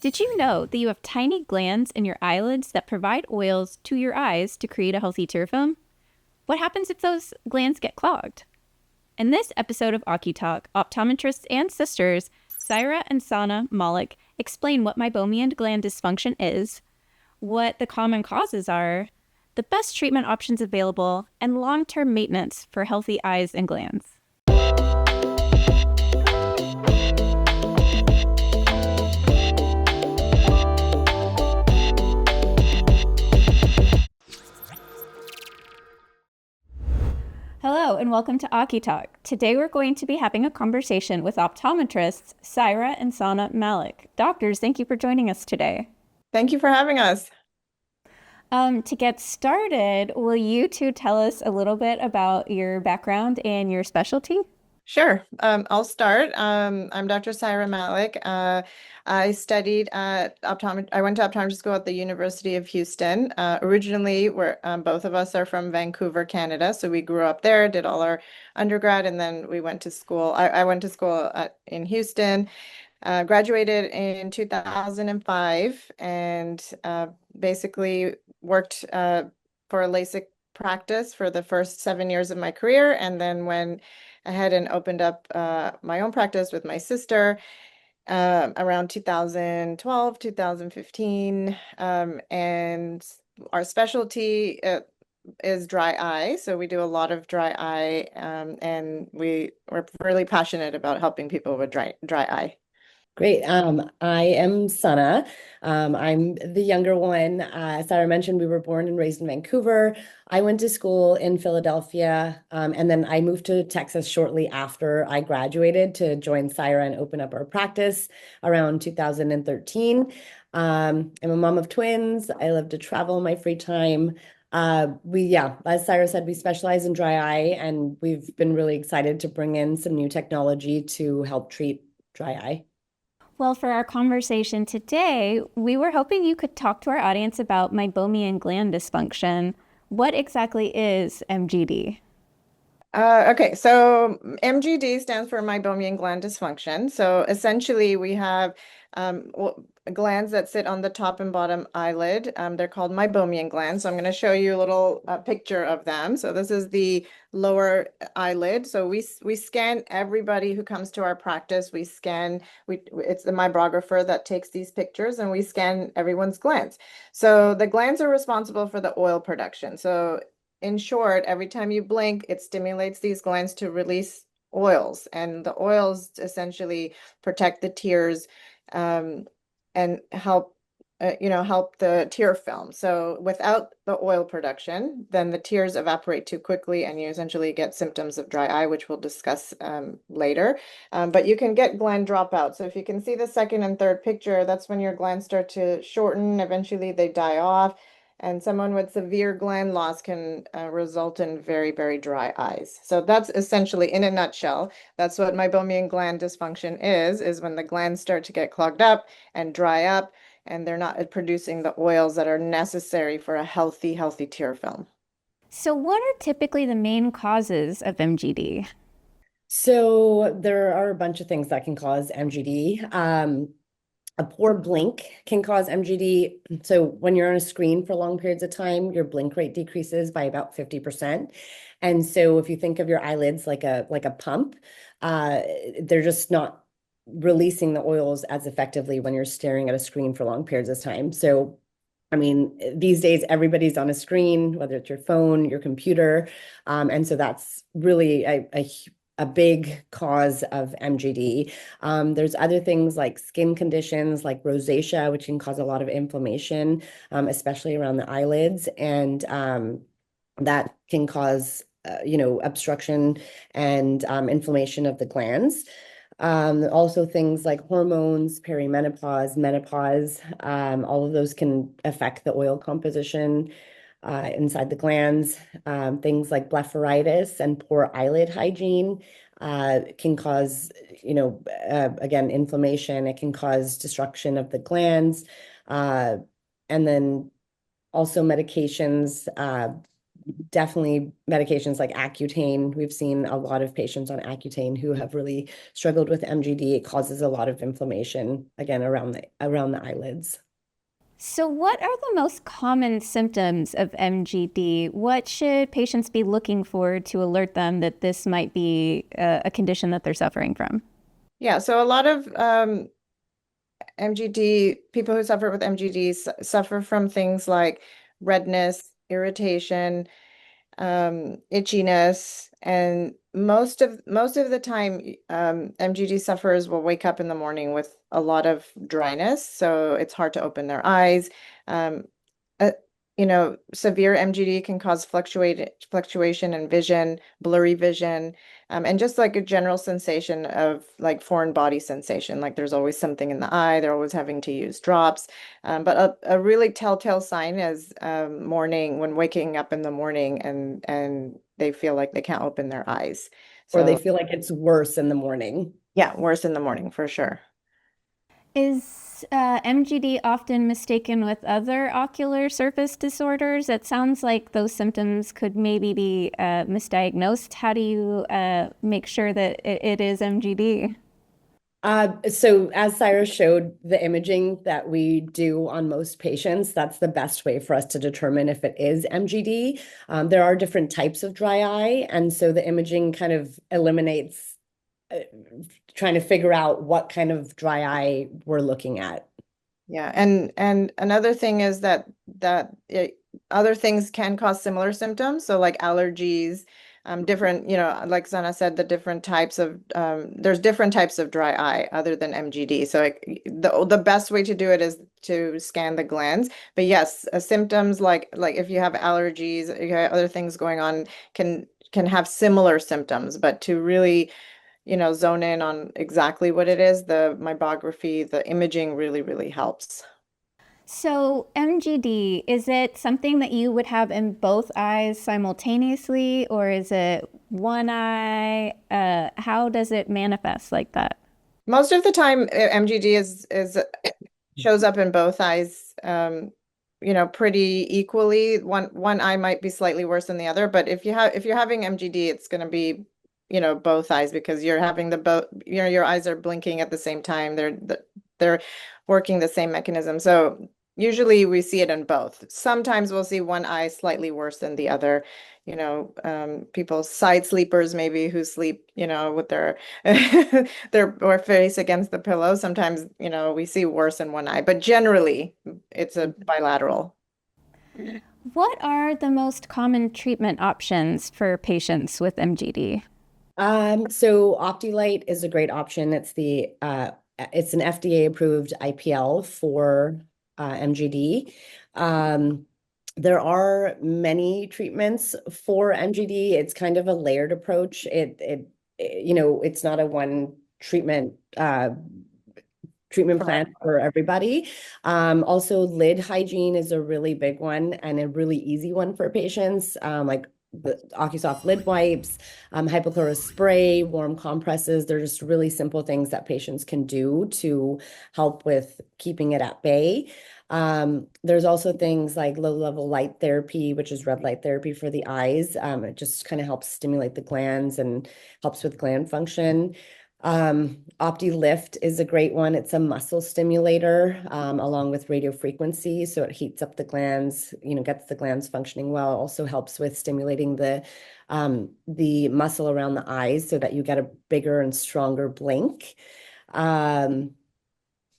Did you know that you have tiny glands in your eyelids that provide oils to your eyes to create a healthy tear film? What happens if those glands get clogged? In this episode of OCuTALK, optometrists and sisters, Sairah and Sana Malik, explain what Meibomian Gland Dysfunction is, what the common causes are, the best treatment options available, and long-term maintenance for healthy eyes and glands. Hello and welcome to OCuTALK. Today we're going to be having a conversation with optometrists Sairah and Sana Malik. Doctors, thank you for joining us today. Thank you for having us. To get started, will you two tell us a little bit about your background and your specialty? Sure. I'll start. I'm Dr. Sairah Malik. I studied at I went to optometry school at the University of Houston. Originally, both of us are from Vancouver, Canada, so we grew up there, did all our undergrad, and then we went to school. I went to school in Houston, graduated in 2005, and basically worked for a LASIK practice for the first 7 years of my career, and then went ahead and opened up my own practice with my sister around 2012, 2015. And our specialty is dry eye. So we do a lot of dry eye, and we're really passionate about helping people with dry eye. Great. I am Sana. I'm the younger one. As Sarah mentioned, we were born and raised in Vancouver. I went to school in Philadelphia, and then I moved to Texas shortly after I graduated to join Sairah and open up our practice around 2013. I'm a mom of twins. I love to travel in my free time. As Sairah said, we specialize in dry eye, and we've been really excited to bring in some new technology to help treat dry eye. Well, for our conversation today, we were hoping you could talk to our audience about Meibomian Gland Dysfunction. What exactly is MGD? Okay, so MGD stands for Meibomian Gland Dysfunction. So essentially, we have glands that sit on the top and bottom eyelid. They're called Meibomian glands. So I'm going to show you a little picture of them. So this is the lower eyelid. So we scan everybody who comes to our practice. It's the meibographer that takes these pictures, and we scan everyone's glands. So the glands are responsible for the oil production. So in short, every time you blink, it stimulates these glands to release oils, and the oils essentially protect the tears, and help the tear film. So without the oil production, then the tears evaporate too quickly, and you essentially get symptoms of dry eye, which we'll discuss later. But you can get gland dropout. So if you can see the second and third picture, that's when your glands start to shorten. Eventually, they die off. And someone with severe gland loss can result in very, very dry eyes. So that's essentially, in a nutshell, that's what Meibomian gland dysfunction is when the glands start to get clogged up and dry up, and they're not producing the oils that are necessary for a healthy tear film. So, what are typically the main causes of MGD? So there are a bunch of things that can cause MGD. A poor blink can cause MGD. So when you're on a screen for long periods of time, your blink rate decreases by about 50%. And so if you think of your eyelids like a pump, they're just not releasing the oils as effectively when you're staring at a screen for long periods of time. So I mean, these days, everybody's on a screen, whether it's your phone, your computer. And so that's really a big cause of MGD. There's other things like skin conditions like rosacea, which can cause a lot of inflammation, especially around the eyelids. And that can cause, obstruction and inflammation of the glands. Also things like hormones, perimenopause, menopause, all of those can affect the oil composition inside the glands. Things like blepharitis and poor eyelid hygiene can cause, again, inflammation. It can cause destruction of the glands. And then also medications definitely medications like Accutane. We've seen a lot of patients on Accutane who have really struggled with MGD. It causes a lot of inflammation, again, around the eyelids. So, what are the most common symptoms of MGD? What should patients be looking for to alert them that this might be a condition that they're suffering from? Yeah, so a lot of MGD, people who suffer with MGD suffer from things like redness, irritation, itchiness, and most of the time, MGD sufferers will wake up in the morning with a lot of dryness, so it's hard to open their eyes. Um, uh, severe MGD can cause fluctuation in vision, blurry vision, and just like a general sensation of like foreign body sensation, like there's always something in the eye, they're always having to use drops. But a really telltale sign is morning when waking up in the morning and they feel like they can't open their eyes. Or they So feel like it's worse in the morning. yeah, worse in the morning for sure. Is MGD often mistaken with other ocular surface disorders? It sounds like those symptoms could maybe be misdiagnosed. How do you make sure that it is MGD? So as Sairah showed the imaging that we do on most patients, that's the best way for us to determine if it is MGD. There are different types of dry eye, and so the imaging kind of eliminates uh, trying to figure out what kind of dry eye we're looking at. Yeah, and another thing is other things can cause similar symptoms. So like allergies, different, like Sana said, the different types of there's different types of dry eye other than MGD. So like, the best way to do it is to scan the glands. But yes, symptoms like if you have allergies, you have other things going on, can have similar symptoms, but to really zone in on exactly what it is, the meibography, the imaging really, really helps. So, MGD, is it something that you would have in both eyes simultaneously, or is it one eye? How does it manifest like that? Most of the time, MGD is shows up in both eyes, pretty equally. One eye might be slightly worse than the other, but if you're having MGD, it's going to be, both eyes because you're having the both, your eyes are blinking at the same time. They're working the same mechanism. So usually we see it in both. Sometimes we'll see one eye slightly worse than the other. People side sleepers maybe who sleep, with their or face against the pillow. Sometimes, we see worse in one eye, but generally it's a bilateral. What are the most common treatment options for patients with MGD? So OptiLight is a great option. It's an FDA approved IPL for MGD. There are many treatments for MGD. It's kind of a layered approach. It's not a one treatment plan for everybody. Also, lid hygiene is a really big one and a really easy one for patients, like the OCuSoft lid wipes, hypochlorous spray, warm compresses. They're just really simple things that patients can do to help with keeping it at bay. There's also things like low-level light therapy, which is red light therapy for the eyes. It just kind of helps stimulate the glands and helps with gland function. OptiLift is a great one. It's a muscle stimulator, along with radio frequency. So it heats up the glands, gets the glands functioning well. Also helps with stimulating the muscle around the eyes so that you get a bigger and stronger blink.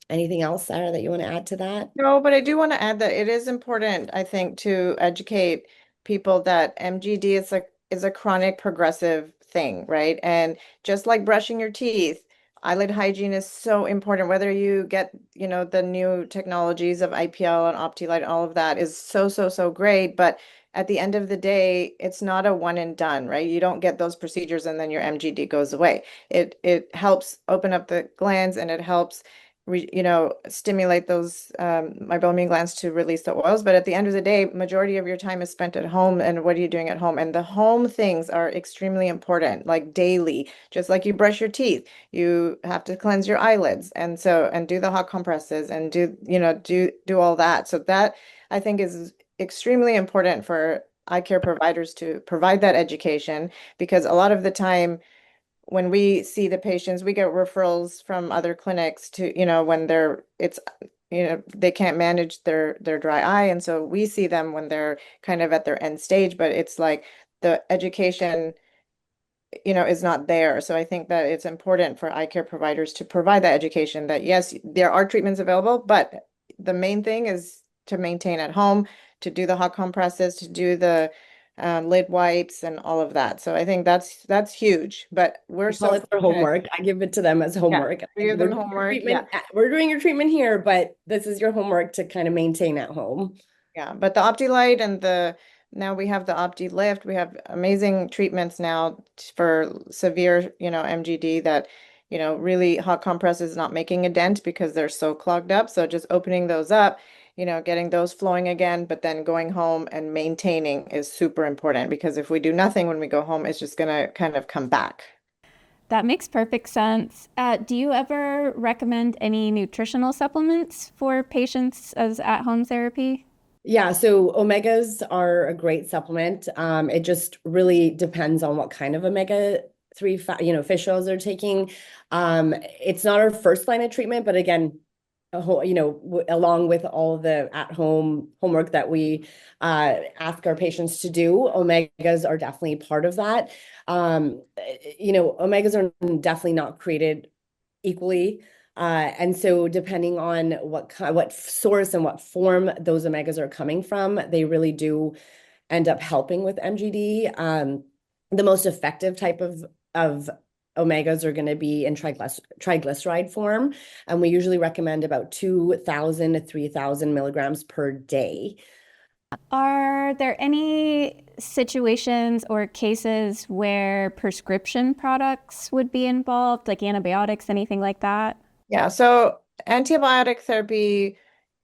Anything else, Sarah, that you want to add to that? No, but I do want to add that it is important, I think, to educate people that MGD is a chronic progressive thing, right? And just like brushing your teeth, eyelid hygiene is so important. Whether you get, the new technologies of IPL and OptiLight, all of that is so, so, so great. But at the end of the day, it's not a one and done, right? You don't get those procedures and then your MGD goes away. It helps open up the glands and it helps stimulate those meibomian glands to release the oils. But at the end of the day, majority of your time is spent at home. And what are you doing at home? And the home things are extremely important, like daily, just like you brush your teeth, you have to cleanse your eyelids. And do the hot compresses and do all that. So that I think is extremely important for eye care providers to provide that education, because a lot of the time when we see the patients, we get referrals from other clinics to, when they can't manage their dry eye. And so we see them when they're kind of at their end stage, but it's like the education, is not there. So I think that it's important for eye care providers to provide that education that yes, there are treatments available, but the main thing is to maintain at home, to do the hot compresses, to do the lid wipes and all of that. So I think that's huge. But we're I call so it their fortunate. homework. I give it to them as Yeah, homework. we give them homework. Yeah. We're doing your treatment here, but this is your homework to kind of maintain at home. Yeah, but the OptiLight and now we have the OptiLift. We have amazing treatments now for severe, MGD that, really hot compress is not making a dent because they're so clogged up. So just opening those up, getting those flowing again, but then going home and maintaining is super important, because if we do nothing when we go home, it's just gonna kind of come back. That makes perfect sense. Do you ever recommend any nutritional supplements for patients as at-home therapy? Yeah, so omegas are a great supplement. It just really depends on what kind of omega-3 fish oils they're taking. It's not our first line of treatment, but again, along with all of the at-home homework that we ask our patients to do, omegas are definitely part of that. Omegas are definitely not created equally. And so depending on what source and what form those omegas are coming from, they really do end up helping with MGD. The most effective type of omegas are going to be in triglyceride form, and we usually recommend about 2,000 to 3,000 milligrams per day. Are there any situations or cases where prescription products would be involved, like antibiotics, anything like that? Yeah, so antibiotic therapy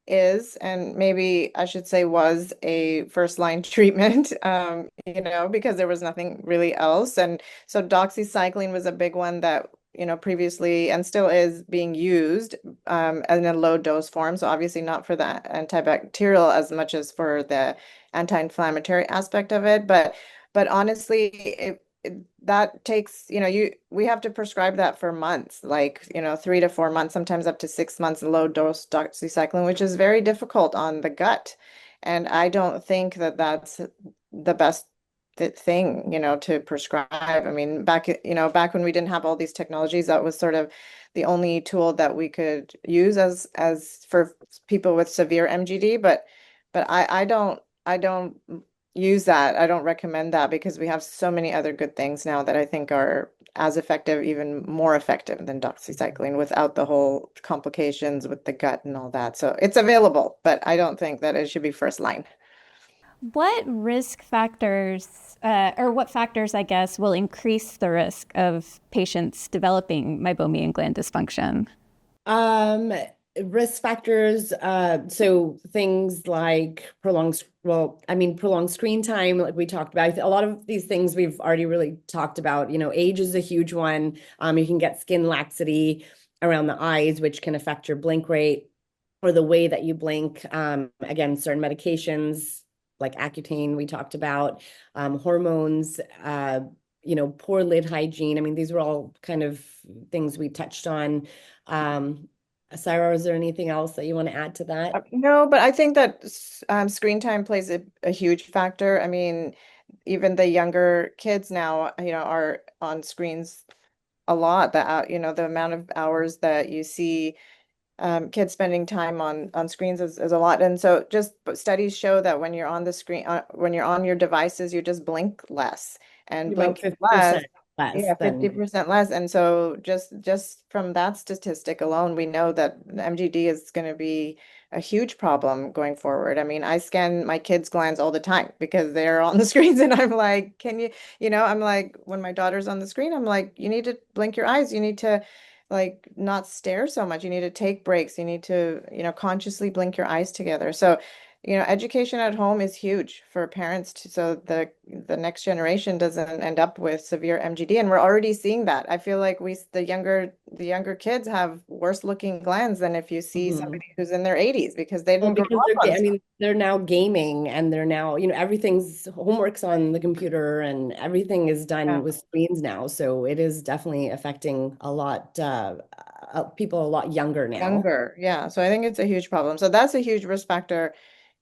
is, and maybe I should say was, a first line treatment, because there was nothing really else. And so doxycycline was a big one that, previously and still is being used in a low dose form. So obviously not for the antibacterial as much as for the anti-inflammatory aspect of it. But honestly, that takes, we have to prescribe that for months, like, 3 to 4 months, sometimes up to 6 months, low dose doxycycline, which is very difficult on the gut. And I don't think that that's the best thing, to prescribe. I mean, back when we didn't have all these technologies, that was sort of the only tool that we could use as for people with severe MGD. But I don't use that. I don't recommend that, because we have so many other good things now that I think are as effective, even more effective than doxycycline, without the whole complications with the gut and all that. So it's available, but I don't think that it should be first line. What risk factors, or what factors, I guess, will increase the risk of patients developing meibomian gland dysfunction? Risk factors, so things like prolonged screen time, like we talked about. A lot of these things we've already really talked about. Age is a huge one. You can get skin laxity around the eyes, which can affect your blink rate or the way that you blink. Again, certain medications like Accutane we talked about, hormones, poor lid hygiene. I mean, these were all kind of things we touched on. Sairah, is there anything else that you want to add to that? No, but I think that screen time plays a huge factor. I mean, even the younger kids now, are on screens a lot. The amount of hours that you see kids spending time on screens is a lot. And so but studies show that when you're on the screen, when you're on your devices, you just blink less, and About blinking less. 50% less Yeah, than 50% less. And so just from that statistic alone, we know that MGD is going to be a huge problem going forward. I mean, I scan my kids' glands all the time because they're on the screens, and I'm like, can you, I'm like, when my daughter's on the screen, I'm like, you need to blink your eyes. You need to, like, not stare so much. You need to take breaks. You need to, consciously blink your eyes together. So education at home is huge for parents so the next generation doesn't end up with severe MGD, and we're already seeing that. I feel like the younger kids have worse looking glands than if you see Mhm. somebody who's in their 80s because they Well, didn't grow because up on I stuff. mean, they're now gaming and they're now, everything's homework's on the computer and everything is Yeah. done with screens now. So it is definitely affecting a lot, people a lot younger now. Younger, yeah. So I think it's a huge problem. So that's a huge risk factor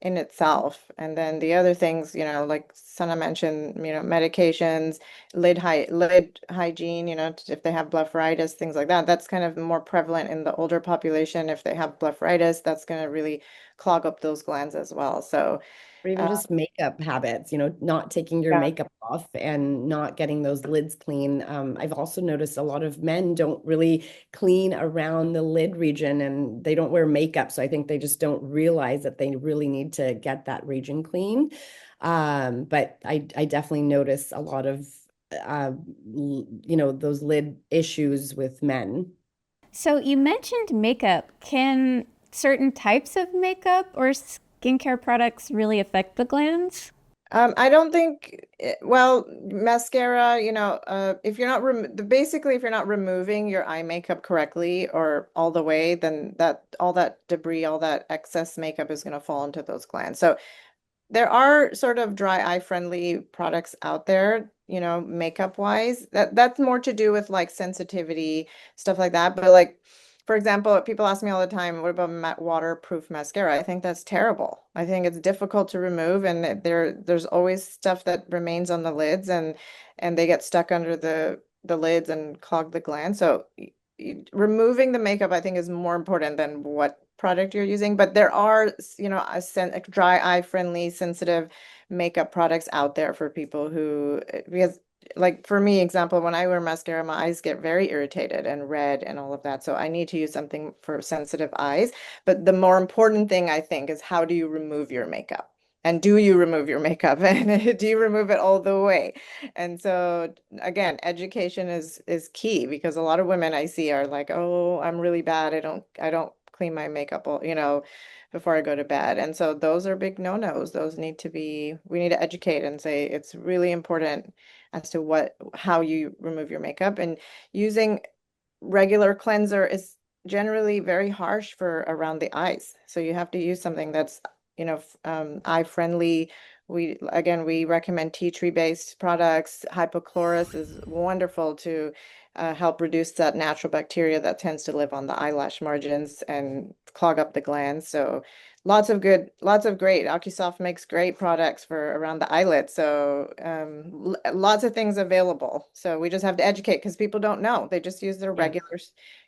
in itself. And then the other things, like Sana mentioned, medications, lid hygiene, if they have blepharitis, things like that. That's kind of more prevalent in the older population. If they have blepharitis, that's going to really clog up those glands as well. So Or even uh, just makeup habits, not taking your yeah, makeup off and not getting those lids clean. I've also noticed a lot of men don't really clean around the lid region and they don't wear makeup. So I think they just don't realize that they really need to get that region clean. But I definitely notice a lot of, those lid issues with men. So you mentioned makeup. Can certain types of makeup or skincare products really affect the glands? I don't think, well, mascara, if you're not basically if you're not removing your eye makeup correctly or all the way, then all that debris, all that excess makeup is going to fall into those glands. So there are sort of dry eye friendly products out there, makeup wise. That's more to do with like sensitivity, stuff like that. But like, for example, people ask me all the time, what about waterproof mascara? I think that's terrible. I think it's difficult to remove, and there's always stuff that remains on the lids, and they get stuck under the lids and clog the gland. So removing the makeup, I think, is more important than what product you're using. But there are, dry eye friendly, sensitive makeup products out there for people who, because like for me, example, when I wear mascara, my eyes get very irritated and red and all of that. So I need to use something for sensitive eyes. But the more important thing, I think, is how do you remove your makeup? And do you remove your makeup? And do you remove it all the way? And so again, education is key because a lot of women I see are like, "Oh, I'm really bad. I don't clean my makeup all, before I go to bed." And so those are big no-nos. We need to educate and say it's really important as to how you remove your makeup, and using regular cleanser is generally very harsh for around the eyes. So you have to use something that's, eye friendly. We recommend tea tree based products. Hypochlorous is wonderful to help reduce that natural bacteria that tends to live on the eyelash margins and clog up the glands. So lots of great. OCuSoft makes great products for around the eyelid. So lots of things available. So we just have to educate because people don't know. They just use their Yeah. regular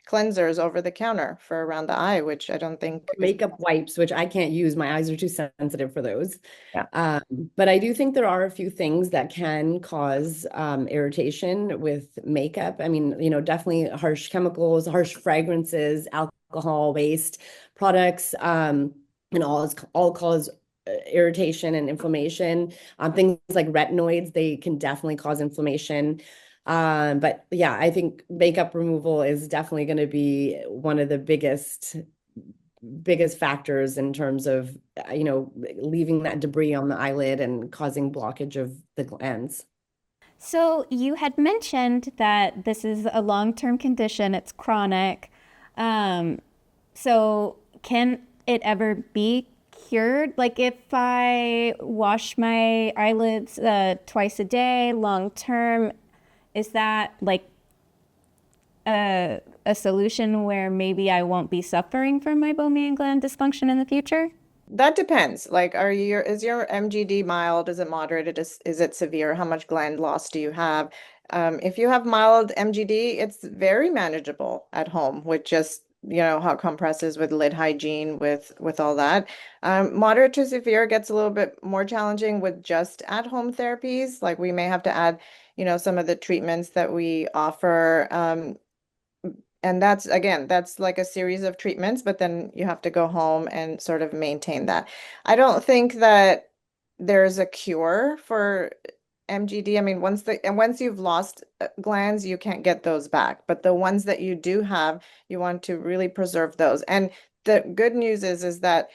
cleansers over the counter for around the eye, which I don't think is. Makeup wipes, which I can't use. My eyes are too sensitive for those. Yeah. Um, but I do think there are a few things that can cause irritation with makeup. I mean, definitely harsh chemicals, harsh fragrances, alcohol-based products, and all cause irritation and inflammation. Things like retinoids, they can definitely cause inflammation. But yeah, I think makeup removal is definitely going to be one of the biggest factors in terms of, leaving that debris on the eyelid and causing blockage of the glands. So you had mentioned that this is a long-term condition, it's chronic. Um, so can it ever be cured? Like if I wash my eyelids twice a day, long term, is that like a solution where maybe I won't be suffering from meibomian gland dysfunction in the future? That depends. Like, is your MGD mild? Is it moderate? Is it severe? How much gland loss do you have? If you have mild MGD, it's very manageable at home with just, hot compresses, with lid hygiene, with all that. Moderate to severe gets a little bit more challenging with just at-home therapies. Like we may have to add, some of the treatments that we offer. And that's like a series of treatments, but then you have to go home and sort of maintain that. I don't think that there's a cure for MGD. I mean, once you've lost glands, you can't get those back. But the ones that you do have, you want to really preserve those. And the good news is that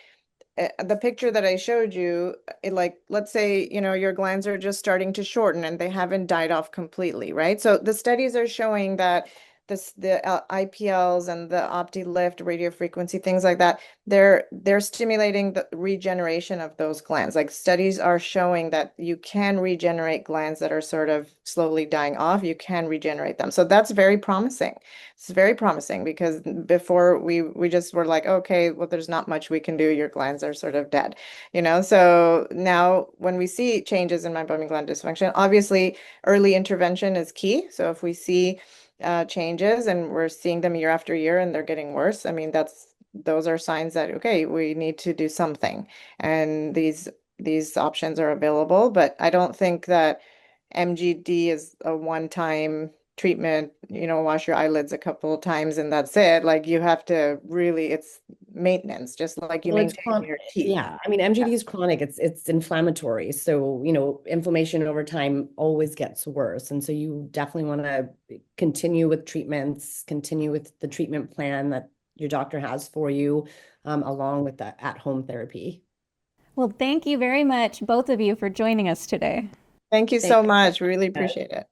the picture that I showed you, like, let's say, your glands are just starting to shorten and they haven't died off completely, right? So the studies are showing that the IPLs and the OptiLift, radio frequency, things like that, they're stimulating the regeneration of those glands. Like studies are showing that you can regenerate glands that are sort of slowly dying off. You can regenerate them. So that's very promising. It's very promising because before we just were like, okay, well, there's not much we can do. Your glands are sort of dead, So now when we see changes in meibomian gland dysfunction, obviously early intervention is key. So if we see changes and we're seeing them year after year and they're getting worse, I mean, those are signs that, okay, we need to do something. And these options are available, but I don't think that MGD is a one-time treatment, wash your eyelids a couple of times and that's it. Like you have to really, it's maintenance, just like you Well, it's maintain your teeth. yeah. I mean, MGD is chronic. It's inflammatory. So, inflammation over time always gets worse. And so you definitely want to continue with treatments, continue with the treatment plan that your doctor has for you, along with the at-home therapy. Well, thank you very much, both of you, for joining us today. Thank you so Thanks. much. Really appreciate it.